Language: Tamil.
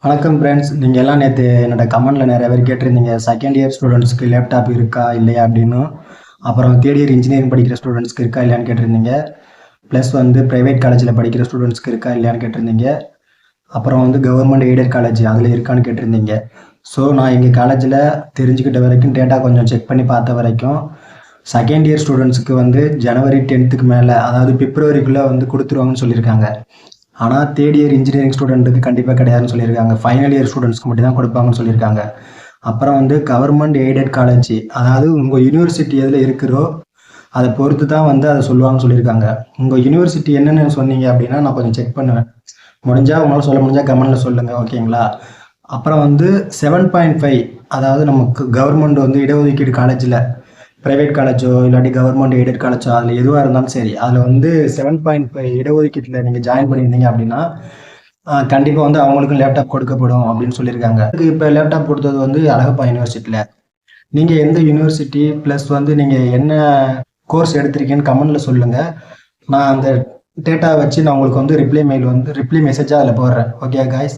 வணக்கம் ஃப்ரெண்ட்ஸ். நீங்கள் எல்லாம் நேற்று என்னோட கமெண்டில் நிறைய பேர் கேட்டிருந்தீங்க, செகண்ட் இயர் ஸ்டூடெண்ட்ஸ்க்கு லேப்டாப் இருக்கா இல்லையா அப்படின்னு. அப்புறம் தேர்ட் இயர் இன்ஜினியரிங் படிக்கிற ஸ்டூடெண்ட்ஸ்க்கு இருக்கா இல்லையான்னு கேட்டிருந்தீங்க. ப்ளஸ் ப்ரைவேட் காலேஜில் படிக்கிற ஸ்டூடெண்ட்ஸ்க்கு இருக்கா இல்லையான்னு கேட்டிருந்தீங்க. அப்புறம் கவர்மெண்ட் எய்டட் காலேஜ் அதில் இருக்கான்னு கேட்டிருந்தீங்க. ஸோ நான் எங்கள் காலேஜில் தெரிஞ்சுக்கிட்ட வரைக்கும், டேட்டா கொஞ்சம் செக் பண்ணி பார்த்த வரைக்கும், செகண்ட் இயர் ஸ்டூடெண்ட்ஸுக்கு ஜனவரி 10க்கு மேலே, அதாவது பிப்ரவரிக்குள்ளே கொடுத்துருவாங்கன்னு சொல்லியிருக்காங்க. ஆனால் தேர்ட் இயர் இன்ஜினியரிங் ஸ்டூடெண்ட்டுக்கு கண்டிப்பாக கிடையாதுன்னு சொல்லியிருக்காங்க. ஃபைனல் இயர் ஸ்டூடெண்ட்ஸ்க்கு மட்டும் தான் கொடுப்பாங்கன்னு சொல்லியிருக்காங்க. அப்புறம் கவர்மெண்ட் எய்டட் காலேஜ், அதாவது உங்கள் யூனிவர்சிட்டி எதில் இருக்கிறோ அதை பொறுத்து தான் அதை சொல்லுவாங்கன்னு சொல்லியிருக்காங்க. உங்கள் யூனிவர்சிட்டி என்னென்னு சொன்னீங்க அப்படின்னா நான் கொஞ்சம் செக் பண்ணுவேன். முடிஞ்சால் உங்களால் சொல்ல முடிஞ்சால் கமெண்டில் சொல்லுங்கள், ஓகேங்களா? அப்புறம் 7.5, அதாவது நமக்கு கவர்மெண்ட் இடஒதுக்கீடு காலேஜில், ப்ரைவேட் காலேஜோ இல்லாட்டி கவர்மெண்ட் எய்டட் காலேஜோ அதில் எதுவாக இருந்தாலும் சரி, அதில் 7.5 இடஒதுக்கீட்டில் நீங்கள் ஜாயின் பண்ணியிருந்தீங்க அப்படின்னா கண்டிப்பாக அவங்களுக்கும் லேப்டாப் கொடுக்கப்படும் அப்படின்னு சொல்லியிருக்காங்க. இப்போ லேப்டாப் கொடுத்தது அழகப்பா யூனிவர்சிட்டியில். நீங்கள் எந்த யூனிவர்சிட்டி ப்ளஸ் நீங்கள் என்ன கோர்ஸ் எடுத்திருக்கீங்கன்னு கமெண்டில் சொல்லுங்கள். நான் அந்த டேட்டா வச்சு நான் உங்களுக்கு ரிப்ளை மெசேஜாக அதில் போடுறேன். Okay guys.